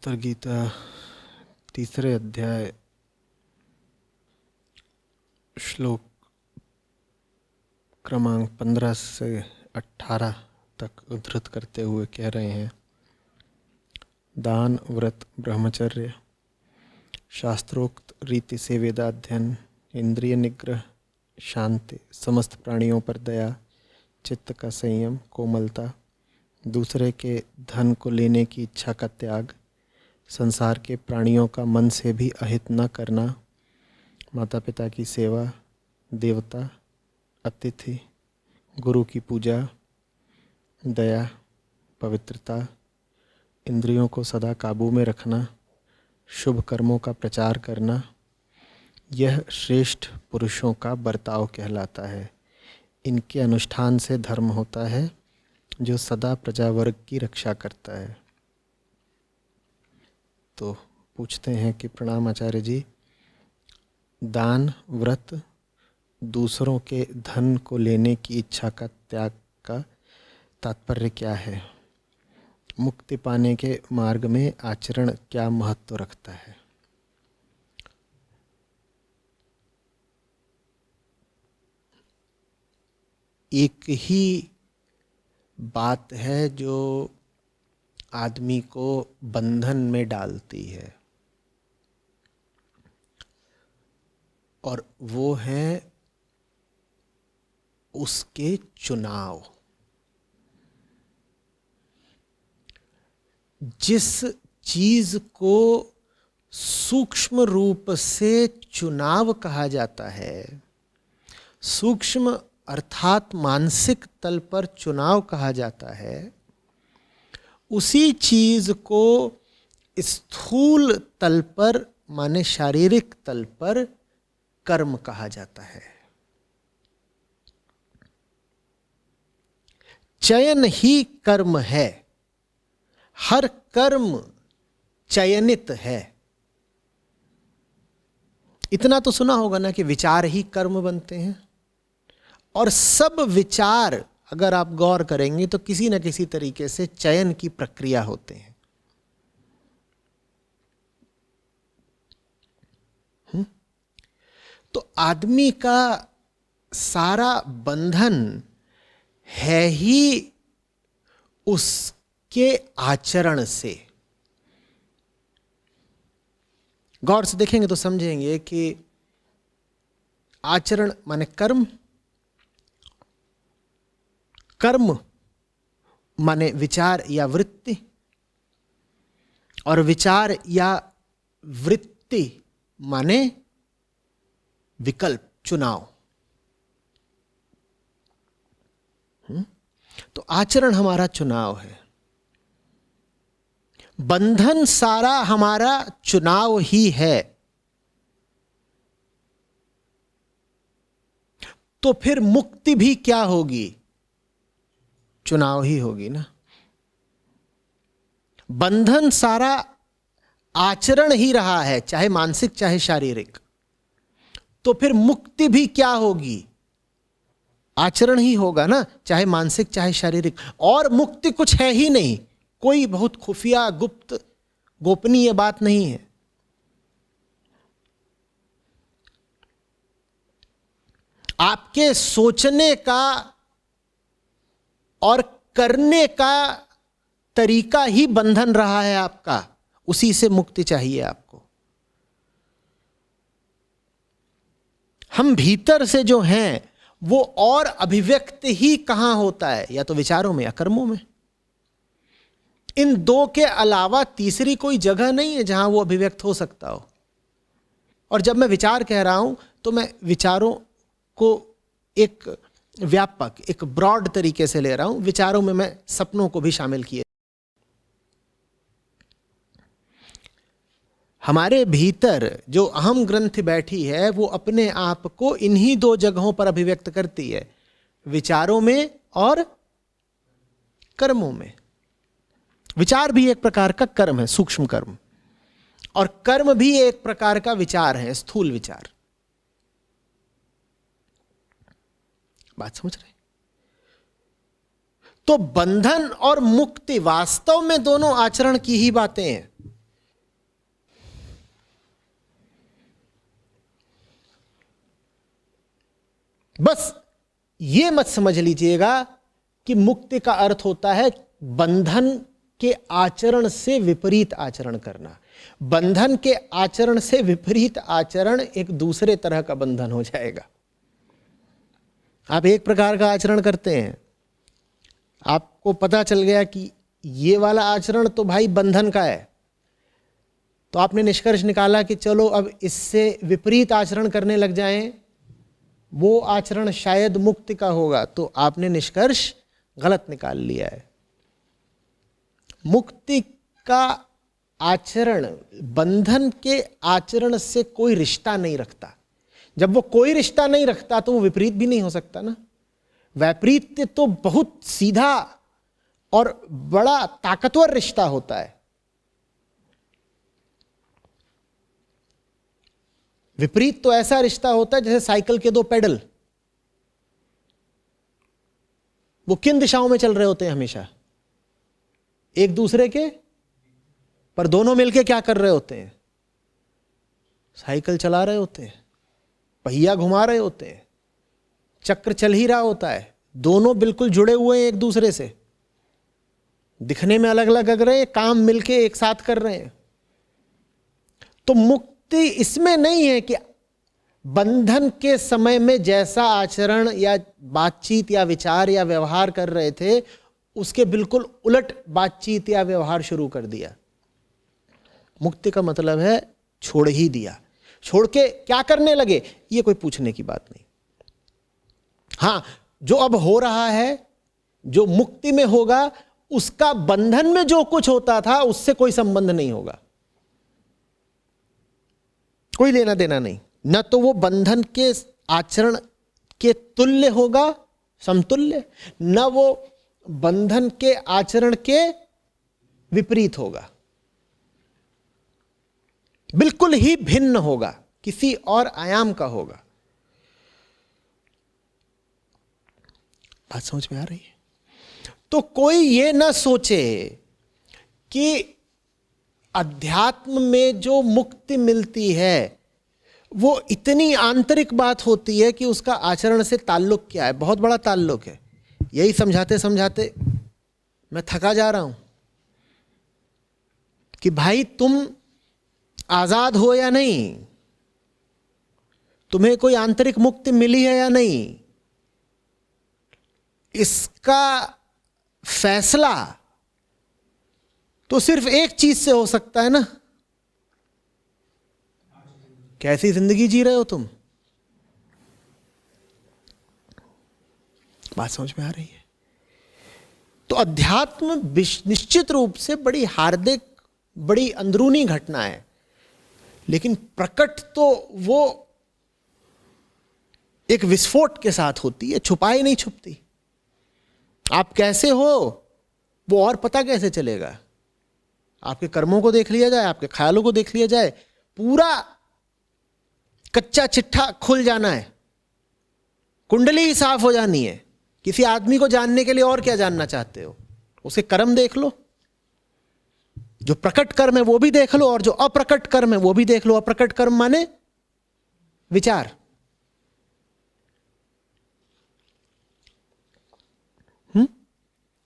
उत्तर गीता तीसरे अध्याय श्लोक क्रमांक 15 से 18 तक उद्धृत करते हुए कह रहे हैं। दान, व्रत, ब्रह्मचर्य, शास्त्रोक्त रीति से वेदाध्ययन, इंद्रिय निग्रह, शांति, समस्त प्राणियों पर दया, चित्त का संयम, कोमलता, दूसरे के धन को लेने की इच्छा का त्याग, संसार के प्राणियों का मन से भी अहित न करना, माता पिता की सेवा, देवता, अतिथि, गुरु की पूजा, दया, पवित्रता, इंद्रियों को सदा काबू में रखना, शुभ कर्मों का प्रचार करना, यह श्रेष्ठ पुरुषों का बर्ताव कहलाता है। इनके अनुष्ठान से धर्म होता है जो सदा प्रजावर्ग की रक्षा करता है। तो पूछते हैं कि प्रणाम आचार्य जी, दान, व्रत, दूसरों के धन को लेने की इच्छा का त्याग का तात्पर्य क्या है? मुक्ति पाने के मार्ग में आचरण क्या महत्व रखता है? एक ही बात है जो आदमी को बंधन में डालती है, और वो है उसके चुनाव। जिस चीज को सूक्ष्म रूप से चुनाव कहा जाता है, सूक्ष्म अर्थात मानसिक तल पर चुनाव कहा जाता है, उसी चीज को स्थूल तल पर माने शारीरिक तल पर कर्म कहा जाता है। चयन ही कर्म है, हर कर्म चयनित है। इतना तो सुना होगा ना कि विचार ही कर्म बनते हैं, और सब विचार अगर आप गौर करेंगे तो किसी न किसी तरीके से चयन की प्रक्रिया होते हैं। तो आदमी का सारा बंधन है ही उसके आचरण से। गौर से देखेंगे तो समझेंगे कि आचरण माने कर्म, कर्म माने विचार या वृत्ति, और विचार या वृत्ति माने विकल्प, चुनाव। तो आचरण हमारा चुनाव है, बंधन सारा हमारा चुनाव ही है। तो फिर मुक्ति भी क्या होगी? चुनाव ही होगी ना। बंधन सारा आचरण ही रहा है, चाहे मानसिक चाहे शारीरिक। तो फिर मुक्ति भी क्या होगी? आचरण ही होगा ना, चाहे मानसिक चाहे शारीरिक। और मुक्ति कुछ है ही नहीं, कोई बहुत खुफिया गुप्त गोपनीय बात नहीं है। आपके सोचने का और करने का तरीका ही बंधन रहा है आपका, उसी से मुक्ति चाहिए आपको। हम भीतर से जो हैं वो और अभिव्यक्त ही कहां होता है? या तो विचारों में या कर्मों में। इन दो के अलावा तीसरी कोई जगह नहीं है जहां वो अभिव्यक्त हो सकता हो। और जब मैं विचार कह रहा हूं तो मैं विचारों को एक व्यापक, एक ब्रॉड तरीके से ले रहा हूं। विचारों में मैं सपनों को भी शामिल किए। हमारे भीतर जो अहम ग्रंथि बैठी है वो अपने आप को इन्हीं दो जगहों पर अभिव्यक्त करती है, विचारों में और कर्मों में। विचार भी एक प्रकार का कर्म है, सूक्ष्म कर्म, और कर्म भी एक प्रकार का विचार है, स्थूल विचार। बात समझ रहे? तो बंधन और मुक्ति वास्तव में दोनों आचरण की ही बातें हैं। बस ये मत समझ लीजिएगा कि मुक्ति का अर्थ होता है बंधन के आचरण से विपरीत आचरण करना। बंधन के आचरण से विपरीत आचरण एक दूसरे तरह का बंधन हो जाएगा। आप एक प्रकार का आचरण करते हैं, आपको पता चल गया कि ये वाला आचरण तो भाई बंधन का है, तो आपने निष्कर्ष निकाला कि चलो अब इससे विपरीत आचरण करने लग जाएं, वो आचरण शायद मुक्ति का होगा, तो आपने निष्कर्ष गलत निकाल लिया है। मुक्ति का आचरण बंधन के आचरण से कोई रिश्ता नहीं रखता। जब वो कोई रिश्ता नहीं रखता तो वो विपरीत भी नहीं हो सकता ना। वैपरीत्य तो बहुत सीधा और बड़ा ताकतवर रिश्ता होता है। विपरीत तो ऐसा रिश्ता होता है जैसे साइकिल के दो पेडल, वो किन दिशाओं में चल रहे होते हैं हमेशा? एक दूसरे के, पर दोनों मिलके क्या कर रहे होते हैं? साइकिल चला रहे होते हैं, पहिया घुमा रहे होते हैं, चक्र चल ही रहा होता है। दोनों बिल्कुल जुड़े हुए हैं एक दूसरे से, दिखने में अलग अलग लग रहे हैं, काम मिलके एक साथ कर रहे हैं। तो मुक्ति इसमें नहीं है कि बंधन के समय में जैसा आचरण या बातचीत या विचार या व्यवहार कर रहे थे उसके बिल्कुल उलट बातचीत या व्यवहार शुरू कर दिया। मुक्ति का मतलब है छोड़ ही दिया। छोड़ के क्या करने लगे, ये कोई पूछने की बात नहीं। हां, जो अब हो रहा है, जो मुक्ति में होगा, उसका बंधन में जो कुछ होता था उससे कोई संबंध नहीं होगा, कोई लेना देना नहीं। न तो वो बंधन के आचरण के तुल्य होगा, समतुल्य, न वो बंधन के आचरण के विपरीत होगा, बिल्कुल ही भिन्न होगा, किसी और आयाम का होगा। बात समझ में आ रही है? तो कोई ये ना सोचे कि अध्यात्म में जो मुक्ति मिलती है वो इतनी आंतरिक बात होती है कि उसका आचरण से ताल्लुक क्या है। बहुत बड़ा ताल्लुक है। यही समझाते समझाते मैं थका जा रहा हूं कि भाई तुम आजाद हो या नहीं, तुम्हें कोई आंतरिक मुक्ति मिली है या नहीं, इसका फैसला तो सिर्फ एक चीज से हो सकता है ना, कैसी जिंदगी जी रहे हो तुम। बात समझ में आ रही है? तो अध्यात्म निश्चित रूप से बड़ी हार्दिक, बड़ी अंदरूनी घटना है, लेकिन प्रकट तो वो एक विस्फोट के साथ होती है, छुपाई नहीं छुपती। आप कैसे हो वो और पता कैसे चलेगा? आपके कर्मों को देख लिया जाए, आपके ख्यालों को देख लिया जाए, पूरा कच्चा चिट्ठा खुल जाना है, कुंडली ही साफ हो जानी है। किसी आदमी को जानने के लिए और क्या जानना चाहते हो? उसके कर्म देख लो, जो प्रकट कर्म है वो भी देख लो और जो अप्रकट कर्म है वो भी देख लो। अप्रकट कर्म माने विचार।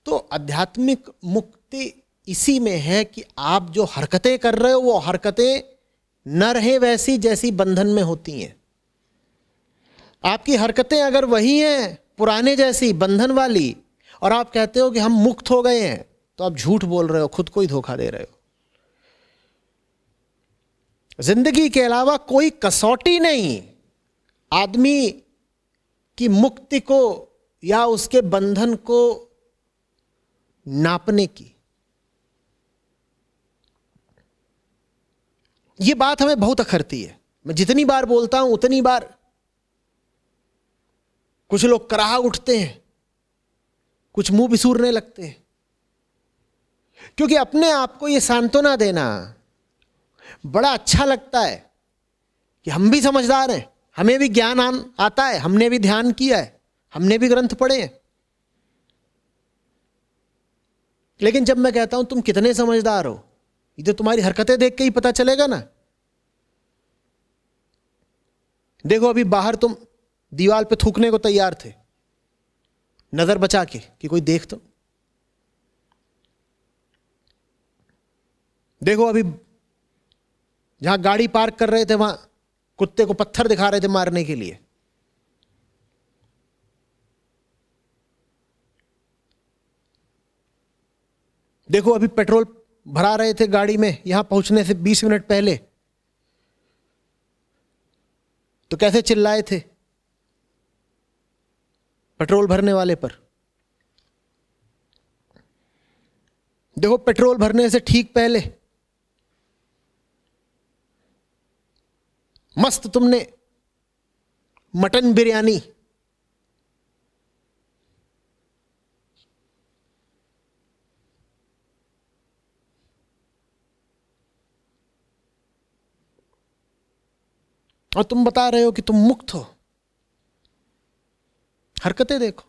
तो आध्यात्मिक मुक्ति इसी में है कि आप जो हरकतें कर रहे हो वो हरकतें न रहे वैसी जैसी बंधन में होती हैं। आपकी हरकतें अगर वही हैं पुराने जैसी बंधन वाली, और आप कहते हो कि हम मुक्त हो गए हैं, तो आप झूठ बोल रहे हो, खुद को ही धोखा दे रहे हो। जिंदगी के अलावा कोई कसौटी नहीं आदमी की मुक्ति को या उसके बंधन को नापने की। यह बात हमें बहुत अखरती है। मैं जितनी बार बोलता हूं उतनी बार कुछ लोग कराह उठते हैं, कुछ मुंह बिसूरने लगते हैं, क्योंकि अपने आप को यह सांत्वना देना बड़ा अच्छा लगता है कि हम भी समझदार हैं, हमें भी ज्ञान आता है, हमने भी ध्यान किया है, हमने भी ग्रंथ पढ़े हैं। लेकिन जब मैं कहता हूं तुम कितने समझदार हो, इधर तुम्हारी हरकतें देख के ही पता चलेगा ना। देखो अभी बाहर तुम दीवार पे थूकने को तैयार थे, नजर बचा के कि कोई देख तो। देखो अभी जहां गाड़ी पार्क कर रहे थे वहां कुत्ते को पत्थर दिखा रहे थे मारने के लिए। देखो अभी पेट्रोल भरा रहे थे गाड़ी में यहां पहुंचने से 20 मिनट पहले, तो कैसे चिल्लाए थे पेट्रोल भरने वाले पर। देखो पेट्रोल भरने से ठीक पहले मस्त तुमने मटन बिरयानी, और तुम बता रहे हो कि तुम मुक्त हो। हरकतें देखो।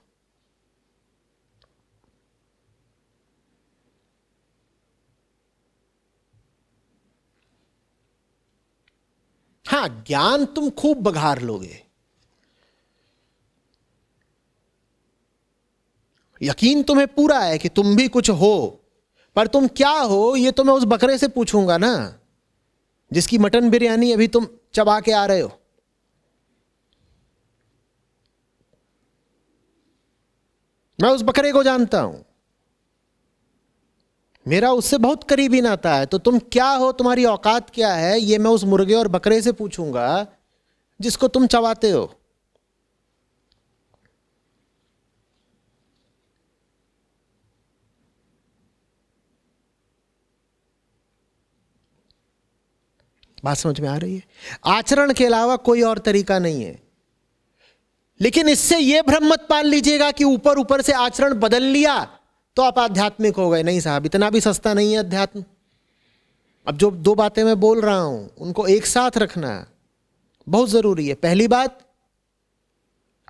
हां, ज्ञान तुम खूब बघार लोगे, यकीन तुम्हें पूरा है कि तुम भी कुछ हो, पर तुम क्या हो ये तो मैं उस बकरे से पूछूंगा ना जिसकी मटन बिरयानी अभी तुम चबा के आ रहे हो। मैं उस बकरे को जानता हूं, मेरा उससे बहुत करीबी नाता है। तो तुम क्या हो, तुम्हारी औकात क्या है, ये मैं उस मुर्गे और बकरे से पूछूंगा जिसको तुम चबाते हो। बात समझ में आ रही है? आचरण के अलावा कोई और तरीका नहीं है। लेकिन इससे यह भ्रम मत पाल लीजिएगा कि ऊपर ऊपर से आचरण बदल लिया तो आप आध्यात्मिक हो गए। नहीं साहब, इतना भी सस्ता नहीं है अध्यात्म। अब जो दो बातें मैं बोल रहा हूं उनको एक साथ रखना बहुत जरूरी है। पहली बात,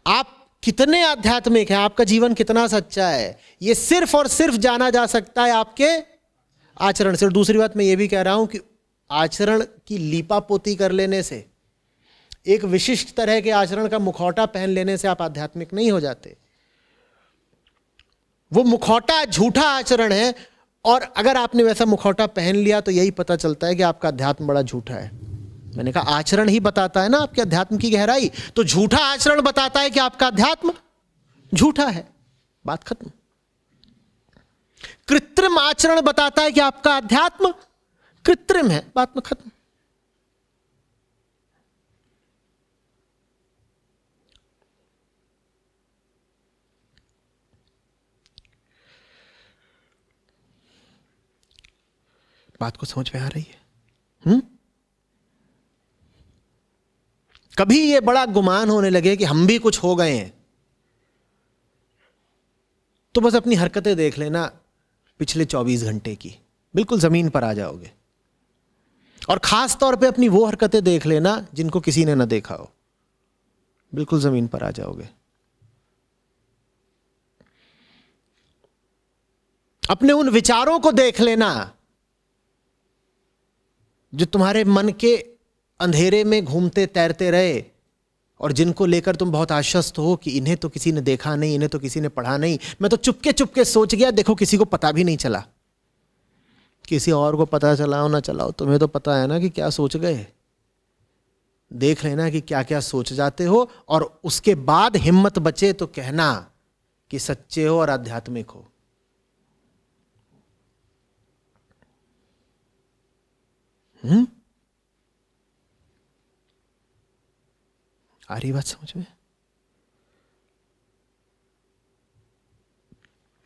आप कितने आध्यात्मिक हैं, आपका जीवन कितना सच्चा है, यह सिर्फ और सिर्फ जाना जा सकता है आपके आचरण से। और दूसरी बात मैं ये भी कह रहा हूं कि आचरण की लीपापोती कर लेने से, एक विशिष्ट तरह के आचरण का मुखौटा पहन लेने से आप आध्यात्मिक नहीं हो जाते। वो मुखौटा झूठा आचरण है, और अगर आपने वैसा मुखौटा पहन लिया तो यही पता चलता है कि आपका अध्यात्म बड़ा झूठा है। मैंने कहा आचरण ही बताता है ना आपके अध्यात्म की गहराई, तो झूठा आचरण बताता है कि आपका अध्यात्म झूठा है। बात खत्म। कृत्रिम आचरण बताता है कि आपका अध्यात्म कृत्रिम है। बात में खत्म। बात को समझ में आ रही है? कभी ये बड़ा गुमान होने लगे कि हम भी कुछ हो गए हैं, तो बस अपनी हरकतें देख लेना पिछले 24 घंटे की, बिल्कुल जमीन पर आ जाओगे। और खास तौर पे अपनी वो हरकतें देख लेना जिनको किसी ने ना देखा हो, बिल्कुल जमीन पर आ जाओगे। अपने उन विचारों को देख लेना जो तुम्हारे मन के अंधेरे में घूमते तैरते रहे, और जिनको लेकर तुम बहुत आश्वस्त हो कि इन्हें तो किसी ने देखा नहीं, इन्हें तो किसी ने पढ़ा नहीं, मैं तो चुपके चुपके सोच गया, देखो किसी को पता भी नहीं चला। किसी और को पता चलाओ ना चलाओ, तुम्हें तो पता है ना कि क्या सोच गए। देख लेना कि क्या क्या सोच जाते हो, और उसके बाद हिम्मत बचे तो कहना कि सच्चे हो और आध्यात्मिक हो। आ रही बात समझ में?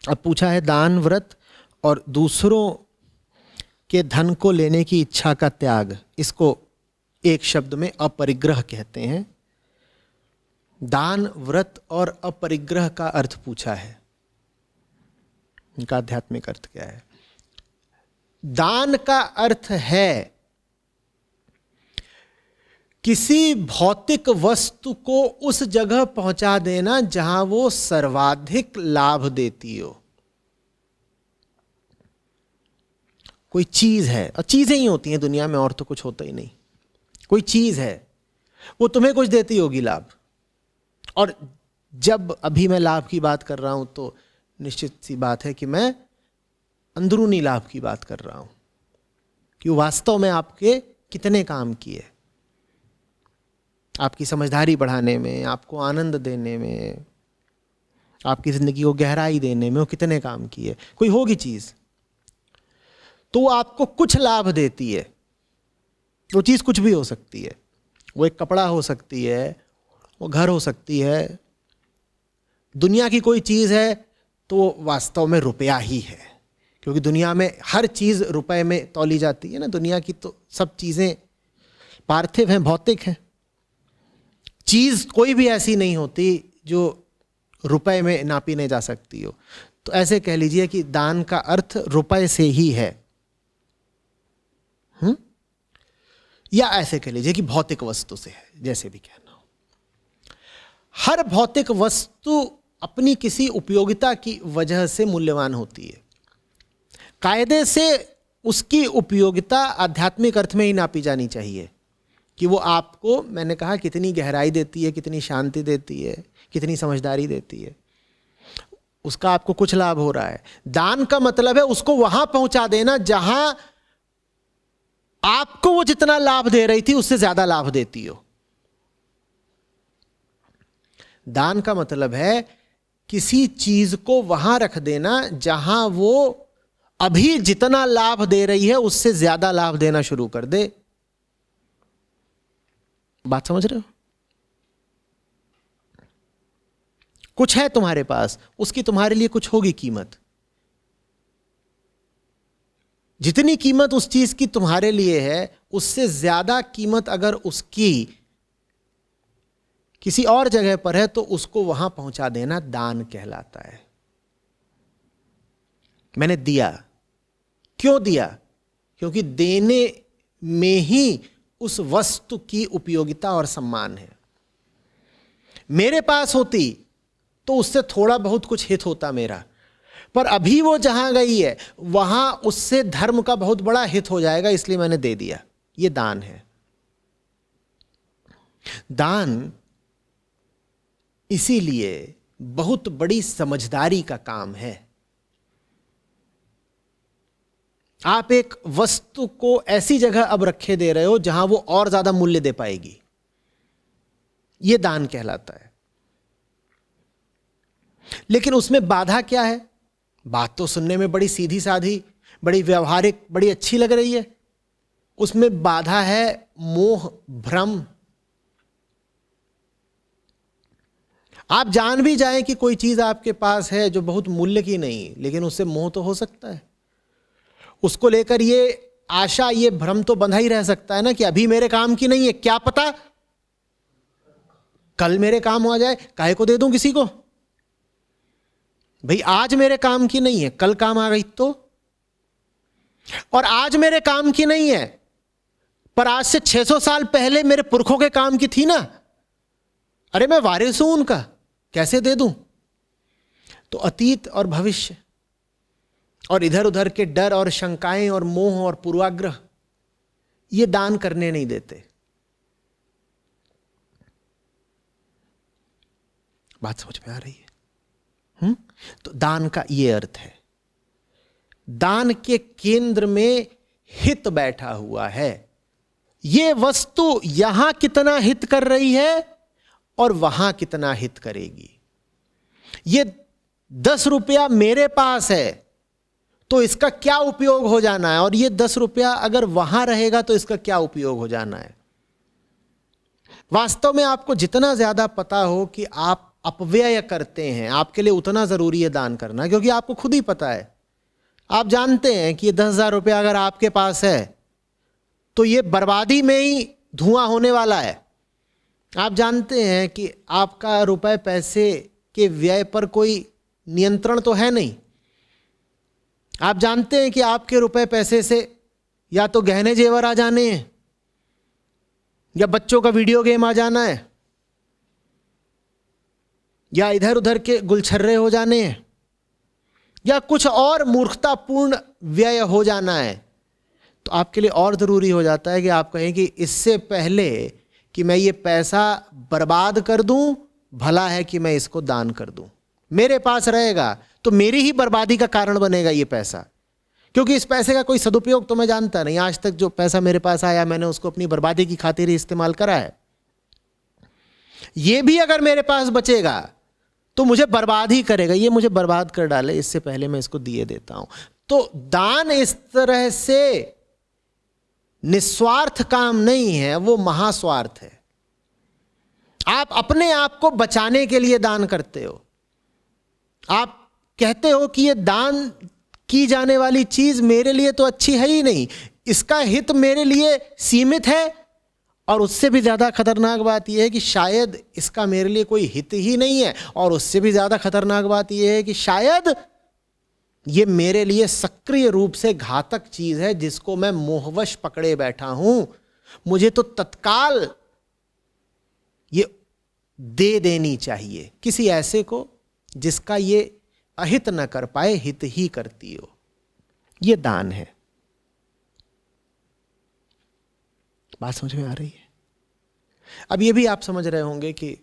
अब पूछा है दान, व्रत और दूसरों के धन को लेने की इच्छा का त्याग, इसको एक शब्द में अपरिग्रह कहते हैं। दान, व्रत और अपरिग्रह का अर्थ पूछा है, इनका आध्यात्मिक अर्थ क्या है? दान का अर्थ है किसी भौतिक वस्तु को उस जगह पहुंचा देना जहां वो सर्वाधिक लाभ देती हो। कोई चीज है, और चीजें ही होती हैं दुनिया में, और तो कुछ होता ही नहीं। कोई चीज है, वो तुम्हें कुछ देती होगी लाभ, और जब अभी मैं लाभ की बात कर रहा हूं तो निश्चित सी बात है कि मैं अंदरूनी लाभ की बात कर रहा हूं कि वास्तव में आपके कितने काम किए, आपकी समझदारी बढ़ाने में, आपको आनंद देने में, आपकी जिंदगी को गहराई देने में वो कितने काम किए। कोई होगी चीज तो वो आपको कुछ लाभ देती है। वो चीज कुछ भी हो सकती है, वो एक कपड़ा हो सकती है, वो घर हो सकती है, दुनिया की कोई चीज है तो वो वास्तव में रुपया ही है, क्योंकि दुनिया में हर चीज रुपए में तौली जाती है ना। दुनिया की तो सब चीजें पार्थिव हैं, भौतिक हैं। चीज कोई भी ऐसी नहीं होती जो रुपए में नापी नहीं जा सकती हो। तो ऐसे कह लीजिए कि दान का अर्थ रुपए से ही है, या ऐसे कह लीजिए कि भौतिक वस्तु से है, जैसे भी कहना हो। हर भौतिक वस्तु अपनी किसी उपयोगिता की वजह से मूल्यवान होती है। कायदे से उसकी उपयोगिता आध्यात्मिक अर्थ में ही नापी जानी चाहिए कि वो आपको, मैंने कहा, कितनी गहराई देती है, कितनी शांति देती है, कितनी समझदारी देती है, उसका आपको कुछ लाभ हो रहा है। दान का मतलब है उसको वहां पहुंचा देना जहां आपको वो जितना लाभ दे रही थी उससे ज्यादा लाभ देती हो। दान का मतलब है किसी चीज को वहां रख देना जहां वो अभी जितना लाभ दे रही है उससे ज्यादा लाभ देना शुरू कर दे। बात समझ रहे हो? कुछ है तुम्हारे पास, उसकी तुम्हारे लिए कुछ होगी कीमत। जितनी कीमत उस चीज की तुम्हारे लिए है उससे ज्यादा कीमत अगर उसकी किसी और जगह पर है तो उसको वहां पहुंचा देना दान कहलाता है। मैंने दिया, क्यों दिया? क्योंकि देने में ही उस वस्तु की उपयोगिता और सम्मान है। मेरे पास होती तो उससे थोड़ा बहुत कुछ हित होता मेरा, पर अभी वो जहां गई है वहां उससे धर्म का बहुत बड़ा हित हो जाएगा, इसलिए मैंने दे दिया। ये दान है। दान इसीलिए बहुत बड़ी समझदारी का काम है। आप एक वस्तु को ऐसी जगह अब रखे दे रहे हो जहां वो और ज्यादा मूल्य दे पाएगी, यह दान कहलाता है। लेकिन उसमें बाधा क्या है? बात तो सुनने में बड़ी सीधी साधी, बड़ी व्यवहारिक, बड़ी अच्छी लग रही है। उसमें बाधा है मोह, भ्रम। आप जान भी जाएं कि कोई चीज आपके पास है जो बहुत मूल्य की नहीं, लेकिन उससे मोह तो हो सकता है। उसको लेकर ये आशा, ये भ्रम तो बंधा ही रह सकता है ना कि अभी मेरे काम की नहीं है, क्या पता कल मेरे काम आ जाए, काहे को दे दूं किसी को। भाई आज मेरे काम की नहीं है, कल काम आ गई तो। और आज मेरे काम की नहीं है पर आज से 600 साल पहले मेरे पुरखों के काम की थी ना, अरे मैं वारिस हूं उनका, कैसे दे दूं। तो अतीत और भविष्य और इधर उधर के डर और शंकाएं और मोह और पूर्वाग्रह, ये दान करने नहीं देते। बात समझ में आ रही है? तो दान का ये अर्थ है। दान के केंद्र में हित बैठा हुआ है। ये वस्तु यहां कितना हित कर रही है और वहां कितना हित करेगी। ये 10 रुपया मेरे पास है तो इसका क्या उपयोग हो जाना है, और ये 10 रुपया अगर वहां रहेगा तो इसका क्या उपयोग हो जाना है। वास्तव में आपको जितना ज्यादा पता हो कि आप अपव्यय करते हैं, आपके लिए उतना जरूरी है दान करना, क्योंकि आपको खुद ही पता है। आप जानते हैं कि 10,000 रुपया अगर आपके पास है तो ये बर्बादी में ही धुआं होने वाला है। आप जानते हैं कि आपका रुपए पैसे के व्यय पर कोई नियंत्रण तो है नहीं। आप जानते हैं कि आपके रुपए पैसे से या तो गहने जेवर आ जाने हैं, या बच्चों का वीडियो गेम आ जाना है, या इधर उधर के गुलछर्रे हो जाने हैं, या कुछ और मूर्खतापूर्ण व्यय हो जाना है। तो आपके लिए और ज़रूरी हो जाता है कि आप कहें कि इससे पहले कि मैं ये पैसा बर्बाद कर दूं, भला है कि मैं इसको दान कर दूं। मेरे पास रहेगा तो मेरी ही बर्बादी का कारण बनेगा ये पैसा, क्योंकि इस पैसे का कोई सदुपयोग तो मैं जानता नहीं। आज तक जो पैसा मेरे पास आया मैंने उसको अपनी बर्बादी की खातिर ही इस्तेमाल करा है। ये भी अगर मेरे पास बचेगा तो मुझे बर्बाद ही करेगा, ये मुझे बर्बाद कर डाले, इससे पहले मैं इसको दिए देता हूं। तो दान इस तरह से निस्वार्थ काम नहीं है, वो महास्वार्थ है। आप अपने आप को बचाने के लिए दान करते हो। आप कहते हो कि ये दान की जाने वाली चीज मेरे लिए तो अच्छी है ही नहीं, इसका हित मेरे लिए सीमित है, और उससे भी ज्यादा खतरनाक बात यह है कि शायद इसका मेरे लिए कोई हित ही नहीं है, और उससे भी ज्यादा खतरनाक बात यह है कि शायद ये मेरे लिए सक्रिय रूप से घातक चीज है जिसको मैं मोहवश पकड़े बैठा हूं। मुझे तो तत्काल ये दे देनी चाहिए किसी ऐसे को जिसका ये अहित न कर पाए, हित ही करती हो। ये दान है। बात समझ में आ रही है? अब ये भी आप समझ रहे होंगे कि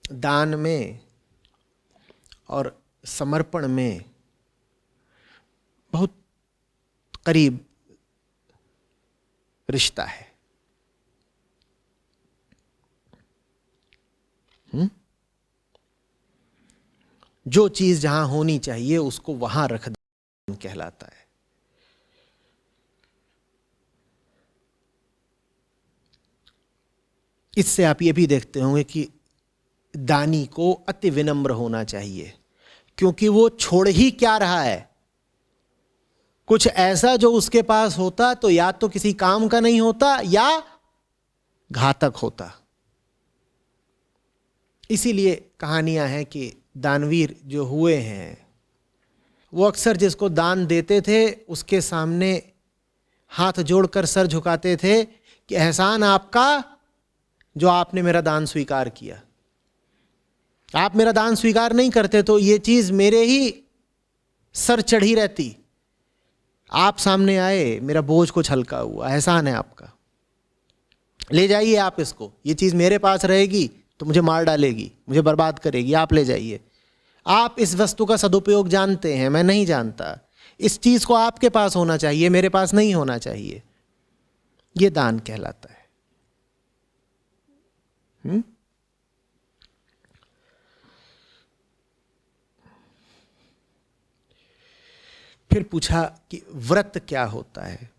दान में और समर्पण में बहुत करीब रिश्ता है। जो चीज जहां होनी चाहिए उसको वहां रख देना कहलाता है। इससे आप ये भी देखते होंगे कि दानी को अति विनम्र होना चाहिए, क्योंकि वो छोड़ ही क्या रहा है। कुछ ऐसा जो उसके पास होता तो या तो किसी काम का नहीं होता या घातक होता। इसीलिए कहानियां हैं कि दानवीर जो हुए हैं वो अक्सर जिसको दान देते थे उसके सामने हाथ जोड़कर सर झुकाते थे कि एहसान आपका जो आपने मेरा दान स्वीकार किया। आप मेरा दान स्वीकार नहीं करते तो ये चीज मेरे ही सर चढ़ी रहती। आप सामने आए, मेरा बोझ कुछ हल्का हुआ, एहसान है आपका, ले जाइए आप इसको। ये चीज मेरे पास रहेगी तो मुझे मार डालेगी, मुझे बर्बाद करेगी, आप ले जाइए। आप इस वस्तु का सदुपयोग जानते हैं, मैं नहीं जानता। इस चीज को आपके पास होना चाहिए, मेरे पास नहीं होना चाहिए। यह दान कहलाता है। फिर पूछा कि व्रत क्या होता है।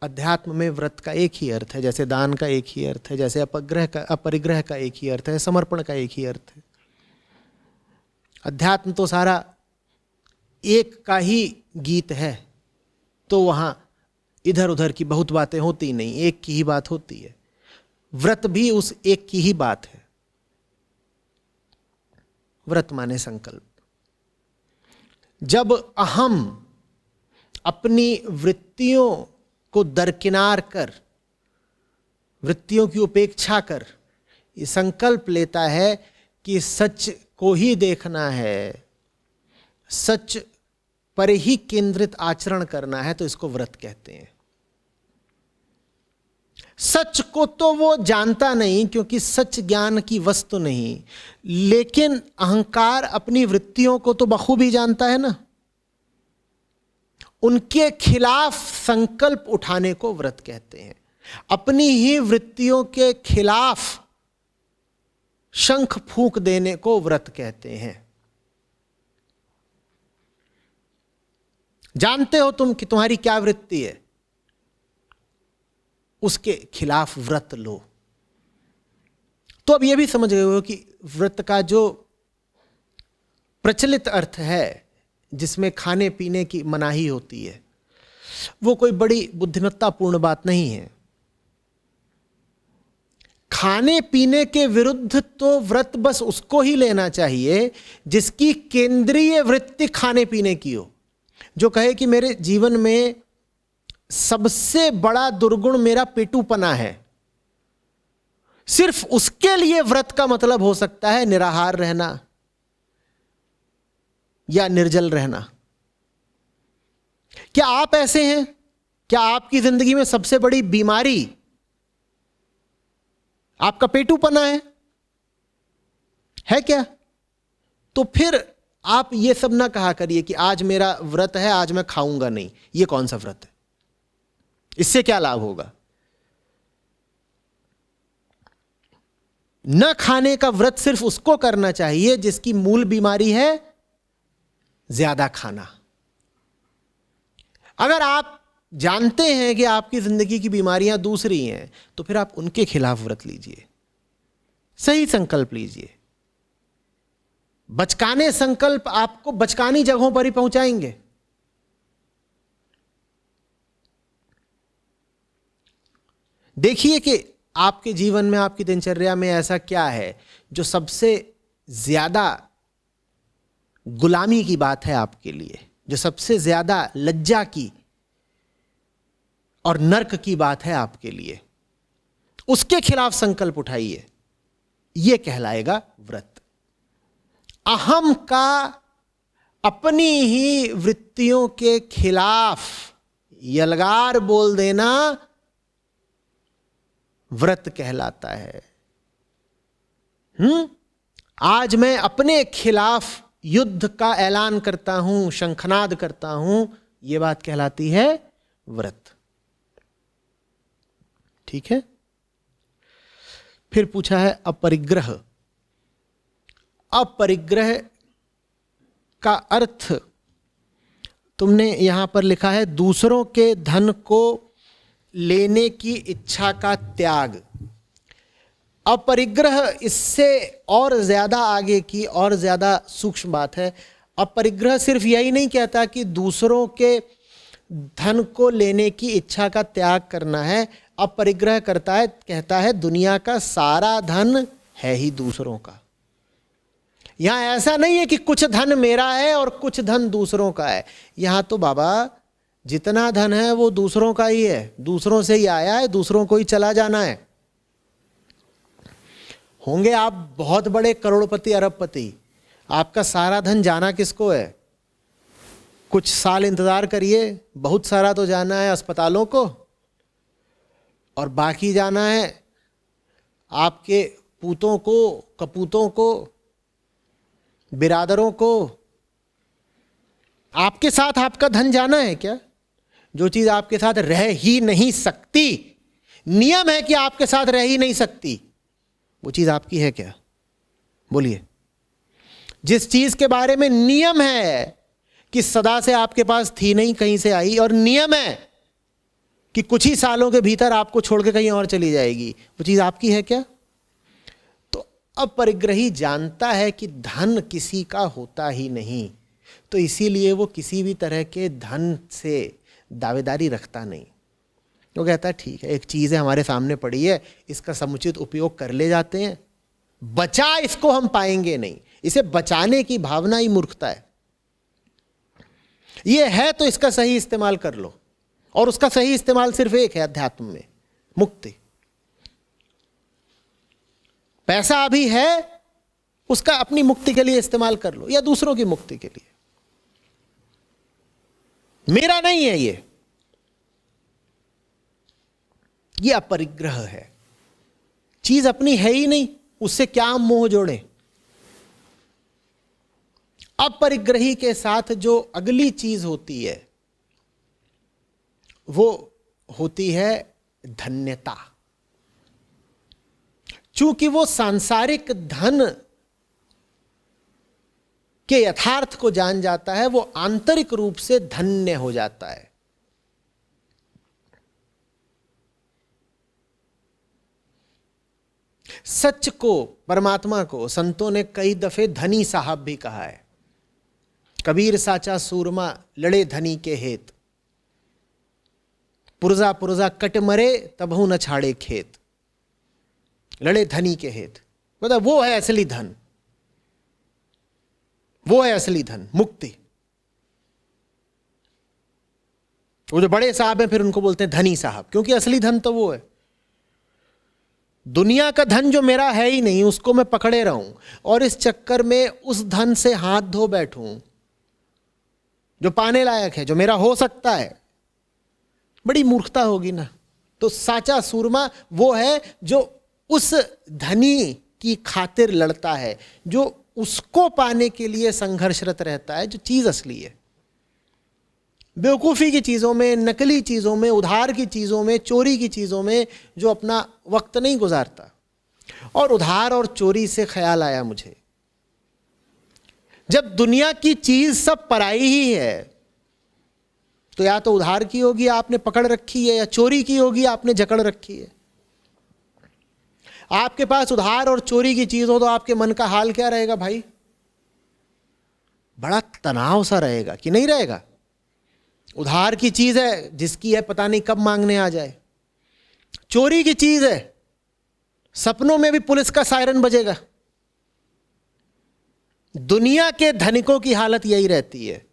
अध्यात्म में व्रत का एक ही अर्थ है, जैसे दान का एक ही अर्थ है, जैसे अपरिग्रह का एक ही अर्थ है, समर्पण का एक ही अर्थ है। अध्यात्म तो सारा एक का ही गीत है, तो वहां इधर उधर की बहुत बातें होती नहीं, एक की ही बात होती है। व्रत भी उस एक की ही बात है। व्रत माने संकल्प। जब अहम अपनी वृत्तियों को दरकिनार कर, वृत्तियों की उपेक्षा कर, ये संकल्प लेता है कि सच को ही देखना है, सच पर ही केंद्रित आचरण करना है, तो इसको व्रत कहते हैं। सच को तो वो जानता नहीं क्योंकि सच ज्ञान की वस्तु नहीं, लेकिन अहंकार अपनी वृत्तियों को तो बखूबी जानता है ना। उनके खिलाफ संकल्प उठाने को व्रत कहते हैं। अपनी ही वृत्तियों के खिलाफ शंख फूंक देने को व्रत कहते हैं। जानते हो तुम कि तुम्हारी क्या वृत्ति है, उसके खिलाफ व्रत लो। तो अब यह भी समझ गए हो कि व्रत का जो प्रचलित अर्थ है जिसमें खाने पीने की मनाही होती है, वो कोई बड़ी बुद्धिमत्तापूर्ण बात नहीं है। खाने पीने के विरुद्ध तो व्रत बस उसको ही लेना चाहिए जिसकी केंद्रीय वृत्ति खाने पीने की हो। जो कहे कि मेरे जीवन में सबसे बड़ा दुर्गुण मेरा पेटूपना है, सिर्फ उसके लिए व्रत का मतलब हो सकता है निराहार रहना या निर्जल रहना। क्या आप ऐसे हैं? क्या आपकी जिंदगी में सबसे बड़ी बीमारी आपका पेटूपना है? है क्या? तो फिर आप ये सब ना कहा करिए कि आज मेरा व्रत है, आज मैं खाऊंगा नहीं। ये कौन सा व्रत है? इससे क्या लाभ होगा? न खाने का व्रत सिर्फ उसको करना चाहिए जिसकी मूल बीमारी है ज्यादा खाना। अगर आप जानते हैं कि आपकी जिंदगी की बीमारियां दूसरी हैं, तो फिर आप उनके खिलाफ व्रत लीजिए, सही संकल्प लीजिए। बचकाने संकल्प आपको बचकानी जगहों पर ही पहुंचाएंगे। देखिए कि आपके जीवन में, आपकी दिनचर्या में ऐसा क्या है जो सबसे ज्यादा गुलामी की बात है आपके लिए, जो सबसे ज्यादा लज्जा की और नर्क की बात है आपके लिए। उसके खिलाफ संकल्प उठाइए, यह कहलाएगा व्रत। अहम का अपनी ही वृत्तियों के खिलाफ यलगार बोल देना व्रत कहलाता है। आज मैं अपने खिलाफ युद्ध का ऐलान करता हूं, शंखनाद करता हूं, यह बात कहलाती है व्रत। ठीक है। फिर पूछा है अपरिग्रह। अपरिग्रह का अर्थ तुमने यहां पर लिखा है दूसरों के धन को लेने की इच्छा का त्याग। अपरिग्रह इससे और ज्यादा आगे की और ज्यादा सूक्ष्म बात है। अपरिग्रह सिर्फ यही नहीं कहता कि दूसरों के धन को लेने की इच्छा का त्याग करना है। अपरिग्रह करता है, कहता है दुनिया का सारा धन है ही दूसरों का। यहां ऐसा नहीं है कि कुछ धन मेरा है और कुछ धन दूसरों का है। यहां तो बाबा जितना धन है वो दूसरों का ही है, दूसरों से ही आया है, दूसरों को ही चला जाना है। होंगे आप बहुत बड़े करोड़पति अरबपति, आपका सारा धन जाना किसको है? कुछ साल इंतजार करिए, बहुत सारा तो जाना है अस्पतालों को, और बाकी जाना है आपके पूतों को, कपूतों को, बिरादरों को। आपके साथ आपका धन जाना है क्या? जो चीज आपके साथ रह ही नहीं सकती, नियम है कि आपके साथ रह ही नहीं सकती, वो चीज आपकी है क्या? बोलिए। जिस चीज के बारे में नियम है कि सदा से आपके पास थी नहीं, कहीं से आई, और नियम है कि कुछ ही सालों के भीतर आपको छोड़ के कहीं और चली जाएगी, वो चीज आपकी है क्या? तो अपरिग्रही जानता है कि धन किसी का होता ही नहीं, तो इसीलिए वो किसी भी तरह के धन से दावेदारी रखता नहीं। वो कहता है ठीक है, एक चीज है हमारे सामने पड़ी है, इसका समुचित उपयोग कर ले जाते हैं, बचा इसको हम पाएंगे नहीं। इसे बचाने की भावना ही मूर्खता है। ये है तो इसका सही इस्तेमाल कर लो, और उसका सही इस्तेमाल सिर्फ एक है अध्यात्म में, मुक्ति। पैसा अभी है, उसका अपनी मुक्ति के लिए इस्तेमाल कर लो या दूसरों की मुक्ति के लिए। मेरा नहीं है ये अपरिग्रह है। चीज अपनी है ही नहीं, उससे क्या हम मोह जोड़े। अपरिग्रही के साथ जो अगली चीज होती है वो होती है धन्यता। चूंकि वो सांसारिक धन के यथार्थ को जान जाता है, वो आंतरिक रूप से धन्य हो जाता है। सच को, परमात्मा को संतों ने कई दफे धनी साहब भी कहा है। कबीर साचा सूरमा लड़े धनी के हेत, पुरजा पुरजा कट मरे तबहु न छाड़े खेत। लड़े धनी के हेत, मतलब वो है असली धन, वो है असली धन, मुक्ति। वो जो बड़े साहब हैं फिर उनको बोलते हैं धनी साहब, क्योंकि असली धन तो वो है। दुनिया का धन जो मेरा है ही नहीं, उसको मैं पकड़े रहूं और इस चक्कर में उस धन से हाथ धो बैठूं जो पाने लायक है, जो मेरा हो सकता है, बड़ी मूर्खता होगी ना। तो साचा सूरमा वो है जो उस धनी की खातिर लड़ता है, जो उसको पाने के लिए संघर्षरत रहता है, जो चीज असली है। बेवकूफ़ी की चीज़ों में, नकली चीज़ों में, उधार की चीज़ों में, चोरी की चीज़ों में जो अपना वक्त नहीं गुजारता। और उधार और चोरी से ख्याल आया मुझे, जब दुनिया की चीज़ सब पराई ही है, तो या तो उधार की होगी आपने पकड़ रखी है, या चोरी की होगी आपने जकड़ रखी है। आपके पास उधार और चोरी की चीज़ हो तो आपके मन का हाल क्या रहेगा भाई? बड़ा तनाव सा रहेगा कि नहीं रहेगा? उधार की चीज है, जिसकी है पता नहीं कब मांगने आ जाए। चोरी की चीज है, सपनों में भी पुलिस का सायरन बजेगा। दुनिया के धनिकों की हालत यही रहती है,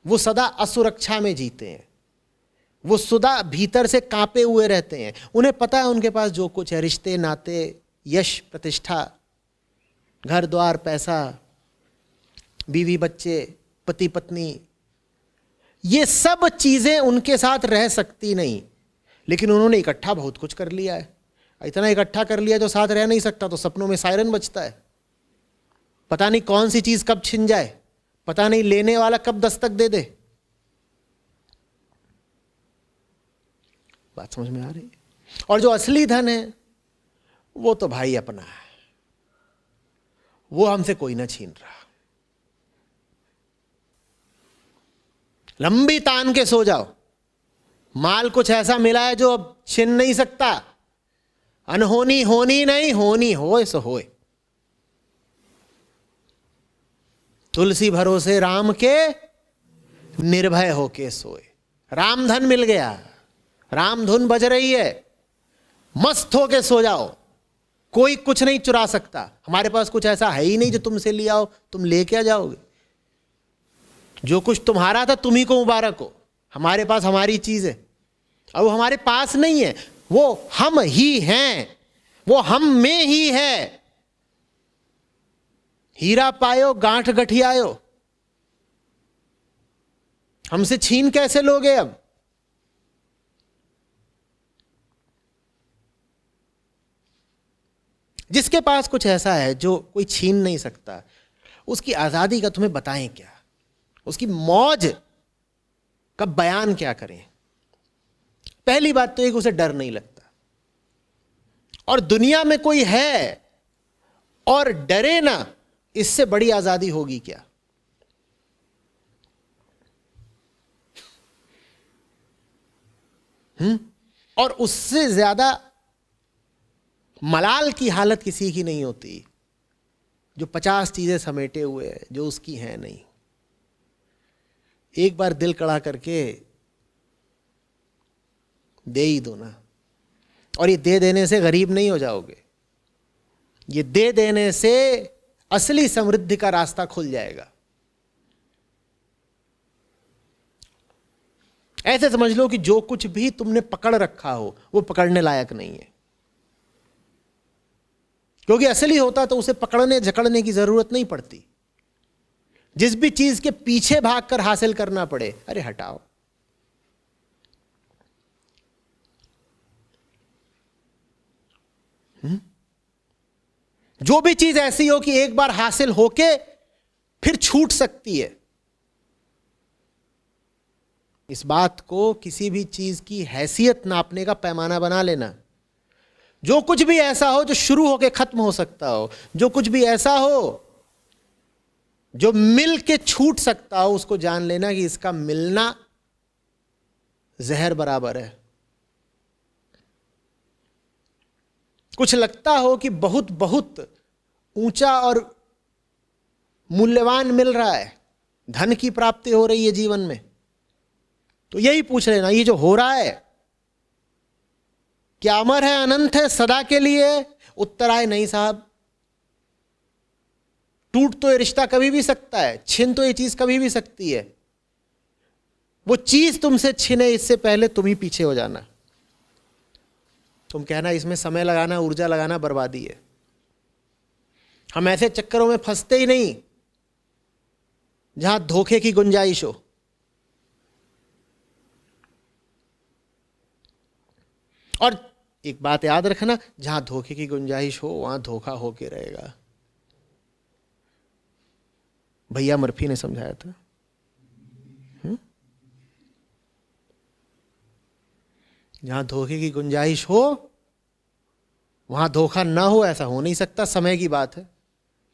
वो सदा असुरक्षा में जीते हैं, वो सदा भीतर से कांपे हुए रहते हैं। उन्हें पता है उनके पास जो कुछ है, रिश्ते नाते, यश प्रतिष्ठा, घर द्वार, पैसा, बीवी बच्चे, पति पत्नी, ये सब चीजें उनके साथ रह सकती नहीं, लेकिन उन्होंने इकट्ठा बहुत कुछ कर लिया है। इतना इकट्ठा कर लिया जो साथ रह नहीं सकता, तो सपनों में सायरन बजता है। पता नहीं कौन सी चीज कब छिन जाए, पता नहीं लेने वाला कब दस्तक दे दे। बात समझ में आ रही है? और जो असली धन है वो तो भाई अपना है, वो हमसे कोई ना छीन रहा। लंबी तान के सो जाओ, माल कुछ ऐसा मिला है जो अब छिन नहीं सकता। अनहोनी होनी नहीं, होनी होए सो होए। तुलसी भरोसे राम के, निर्भय होके सोए। राम धन मिल गया, राम धुन बज रही है, मस्त होके सो जाओ, कोई कुछ नहीं चुरा सकता। हमारे पास कुछ ऐसा है ही नहीं जो तुमसे लिया हो, तुम ले क्या जाओगे? जो कुछ तुम्हारा था तुम्ही को मुबारक हो। हमारे पास हमारी चीज है, और वो हमारे पास नहीं है, वो हम ही हैं, वो हम में ही है। हीरा पायो गांठ गठियायो, हमसे छीन कैसे लोगे अब? जिसके पास कुछ ऐसा है जो कोई छीन नहीं सकता, उसकी आजादी का तुम्हें बताएं क्या, उसकी मौज का बयान क्या करें? पहली बात तो एक, उसे डर नहीं लगता। और दुनिया में कोई है और डरे ना, इससे बड़ी आजादी होगी क्या? और उससे ज्यादा मलाल की हालत किसी की नहीं होती, जो 50 चीजें समेटे हुए है, जो उसकी है नहीं। एक बार दिल कड़ा करके दे ही दो ना। और ये दे देने से गरीब नहीं हो जाओगे, ये दे देने से असली समृद्धि का रास्ता खुल जाएगा। ऐसे समझ लो कि जो कुछ भी तुमने पकड़ रखा हो वो पकड़ने लायक नहीं है, क्योंकि असली होता तो उसे पकड़ने जकड़ने की जरूरत नहीं पड़ती। जिस भी चीज के पीछे भागकर हासिल करना पड़े, अरे हटाओ। जो भी चीज ऐसी हो कि एक बार हासिल होके फिर छूट सकती है, इस बात को किसी भी चीज की हैसियत नापने का पैमाना बना लेना। जो कुछ भी ऐसा हो जो शुरू होके खत्म हो सकता हो, जो कुछ भी ऐसा हो जो मिल के छूट सकता हो, उसको जान लेना कि इसका मिलना जहर बराबर है। कुछ लगता हो कि बहुत बहुत ऊंचा और मूल्यवान मिल रहा है, धन की प्राप्ति हो रही है जीवन में, तो यही पूछ लेना, ये जो हो रहा है क्या अमर है, अनंत है, सदा के लिए? उत्तर आए नहीं साहब। टूट तो ये रिश्ता कभी भी सकता है, छिन तो ये चीज कभी भी सकती है। वो चीज तुमसे छिने इससे पहले तुम ही पीछे हो जाना। तुम कहना इसमें समय लगाना, ऊर्जा लगाना बर्बादी है। हम ऐसे चक्करों में फंसते ही नहीं जहां धोखे की गुंजाइश हो। और एक बात याद रखना, जहां धोखे की गुंजाइश हो वहां धोखा होके रहेगा। भैया मर्फी ने समझाया था। जहां धोखे की गुंजाइश हो वहां धोखा ना हो, ऐसा हो नहीं सकता। समय की बात है,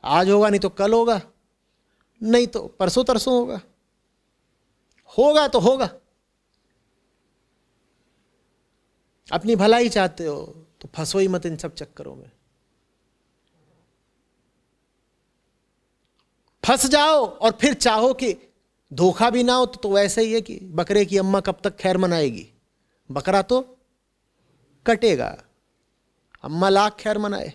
आज होगा नहीं तो कल होगा, नहीं तो परसों तरसों होगा। होगा तो होगा। अपनी भलाई चाहते हो तो फंसो ही मत इन सब चक्करों में। फंस जाओ और फिर चाहो कि धोखा भी ना हो तो वैसे ही है कि बकरे की अम्मा कब तक खैर मनाएगी, बकरा तो कटेगा, अम्मा लाख खैर मनाए।